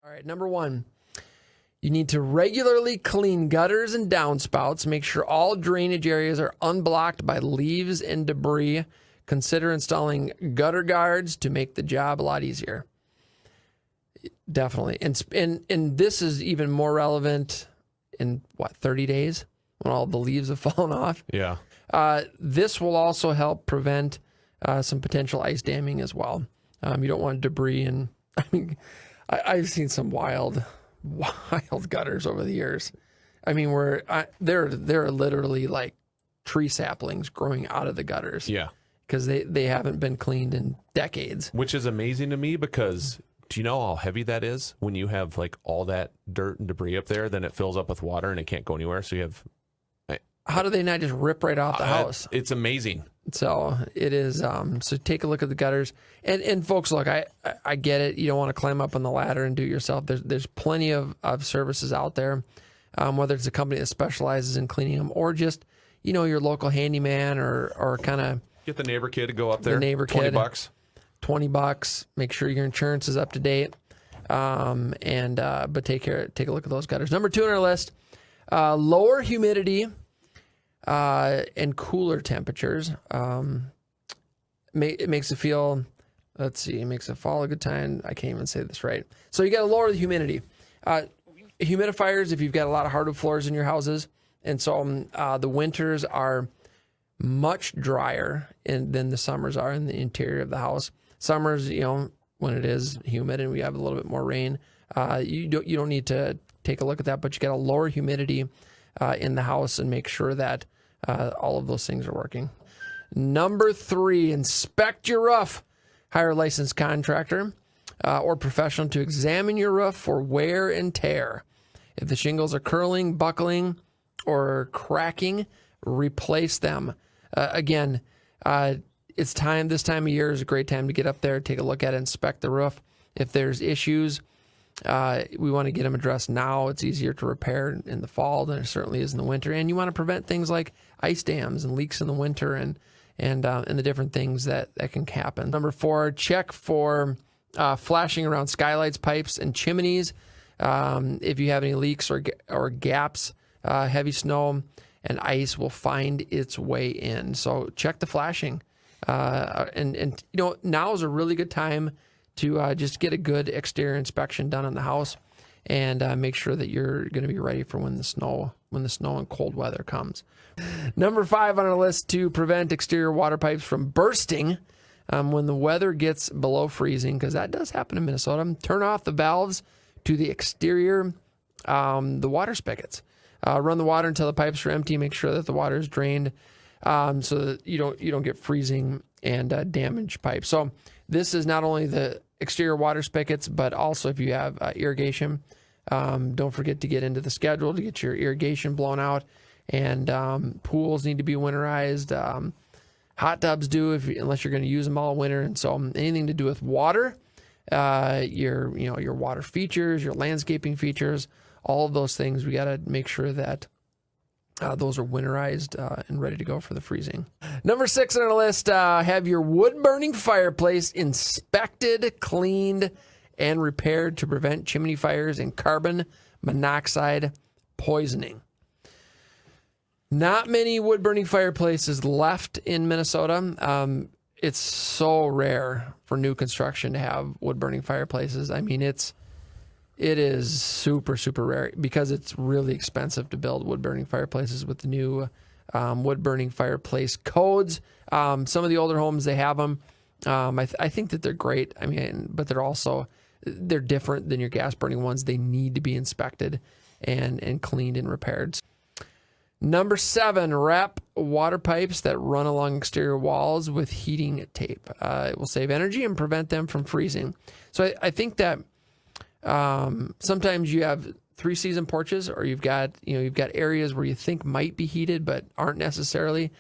All right, number 1, you need to regularly clean gutters and downspouts. Make sure all drainage areas are unblocked by leaves and debris. Consider installing gutter guards to make the job a lot easier. Definitely. And this is even more relevant in, 30 days when all the leaves have fallen off? Yeah. This will also help prevent some potential ice damming as well. You don't want debris. And I mean, I've seen some wild gutters over the years. I mean, where there are literally like tree saplings growing out of the gutters. Yeah. Because they haven't been cleaned in decades. Which is amazing to me because do you know how heavy that is when you have like all that dirt and debris up there? Then it fills up with water and it can't go anywhere. So you have. How do they not just rip right off the house? It's amazing. So it is. So take a look at the gutters. And folks, look, I get it. You don't want to climb up on the ladder and do it yourself. There's plenty of services out there, whether it's a company that specializes in cleaning them or just, your local handyman or kind of. Get the neighbor kid to go up there. The neighbor kid. $20. $20. Make sure your insurance is up to date. But take a look at those gutters. Number 2 on our list, lower humidity and cooler temperatures. It makes it feel, it makes it fall a good time. I can't even say this right. So you got to lower the humidity. Humidifiers, if you've got a lot of hardwood floors in your houses, and so the winters are much drier than the summers are in the interior of the house. Summers, when it is humid and we have a little bit more rain, you don't need to take a look at that, but you got to lower humidity in the house and make sure that all of those things are working. Number 3, inspect your roof. Hire a licensed contractor or professional to examine your roof for wear and tear. If the shingles are curling, buckling, or cracking, replace them. Again, this time of year is a great time to get up there, take a look at it, inspect the roof. If there's issues, we want to get them addressed now. It's easier to repair in the fall than it certainly is in the winter. And you want to prevent things like ice dams and leaks in the winter and the different things that can happen. Number 4, check for flashing around skylights, pipes, and chimneys. If you have any leaks or gaps, heavy snow and ice will find its way in. So check the flashing. And now is a really good time to just get a good exterior inspection done on the house and make sure that you're going to be ready for when the snow and cold weather comes. Number 5 on our list, to prevent exterior water pipes from bursting when the weather gets below freezing, because that does happen in Minnesota. Turn off the valves to the exterior, the water spigots. Run the water until the pipes are empty. Make sure that the water is drained so that you don't get freezing and damaged pipes. So this is not only the exterior water spigots, but also if you have irrigation. Don't forget to get into the schedule to get your irrigation blown out. And pools need to be winterized. Hot tubs do, unless you're going to use them all winter. And so anything to do with water, your water features, your landscaping features, all of those things, we got to make sure that those are winterized and ready to go for the freezing. Number 6 on our list, have your wood-burning fireplace inspected, cleaned, and repaired to prevent chimney fires and carbon monoxide poisoning. Not many wood-burning fireplaces left in Minnesota. It's so rare for new construction to have wood-burning fireplaces. I mean, it is super, super rare because it's really expensive to build wood-burning fireplaces with the new wood-burning fireplace codes. Some of the older homes, they have them. I think that they're great. I mean, but they're different than your gas-burning ones. They need to be inspected and cleaned and repaired. Number 7, wrap water pipes that run along exterior walls with heating tape. It will save energy and prevent them from freezing. So I think that sometimes you have 3-season porches, or you've got areas where you think might be heated but aren't necessarily.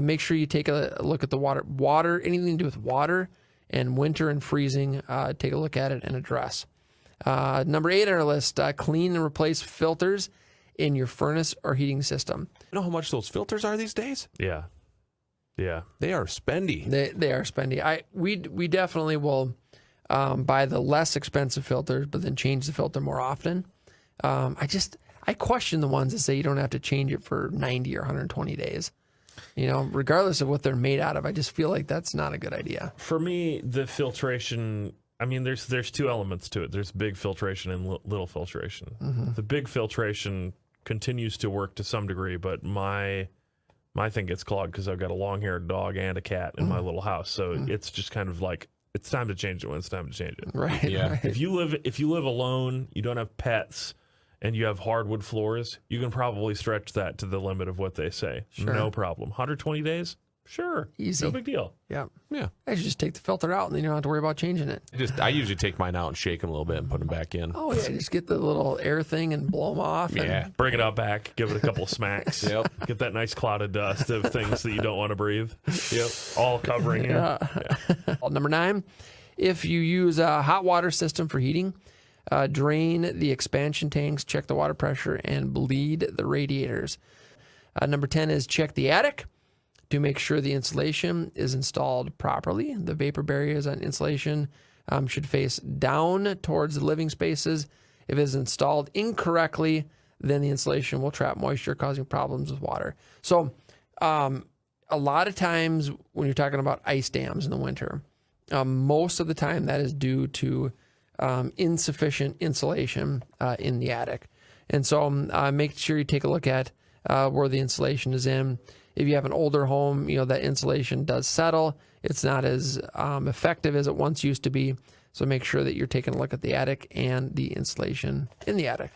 Make sure you take a look at the water, anything to do with water and winter and freezing. Take a look at it and address. Number 8 on our list: clean and replace filters in your furnace or heating system. You know how much those filters are these days? Yeah. They are spendy. They are spendy. We definitely will buy the less expensive filters, but then change the filter more often. I question the ones that say you don't have to change it for 90 or 120 days. Regardless of what they're made out of, I just feel like that's not a good idea. For me, the filtration, I mean, there's two elements to it. There's big filtration and little filtration. Mm-hmm. The big filtration continues to work to some degree, but my thing gets clogged because I've got a long-haired dog and a cat in my little house. So it's just kind of like, it's time to change it when it's time to change it. Right. Yeah. Right. If you live alone, you don't have pets, and you have hardwood floors, you can probably stretch that to the limit of what they say. Sure. No problem. 120 days? Sure. Easy. No big deal. Yeah. Yeah. I should just take the filter out and then you don't have to worry about changing it. I usually take mine out and shake them a little bit and put them back in. Oh, yeah. Just get the little air thing and blow them off. Yeah. Bring it out back. Give it a couple smacks. Yep. Get that nice cloud of dust of things that you don't want to breathe. Yep. All covering you. Yeah. Number 9, if you use a hot water system for heating, drain the expansion tanks, check the water pressure, and bleed the radiators. Number 10 is check the attic to make sure the insulation is installed properly. The vapor barriers on insulation should face down towards the living spaces. If it is installed incorrectly, then the insulation will trap moisture, causing problems with water. So a lot of times when you're talking about ice dams in the winter, most of the time that is due to insufficient insulation in the attic. And so make sure you take a look at where the insulation is in. If you have an older home, that insulation does settle. It's not as effective as it once used to be. So make sure that you're taking a look at the attic and the insulation in the attic.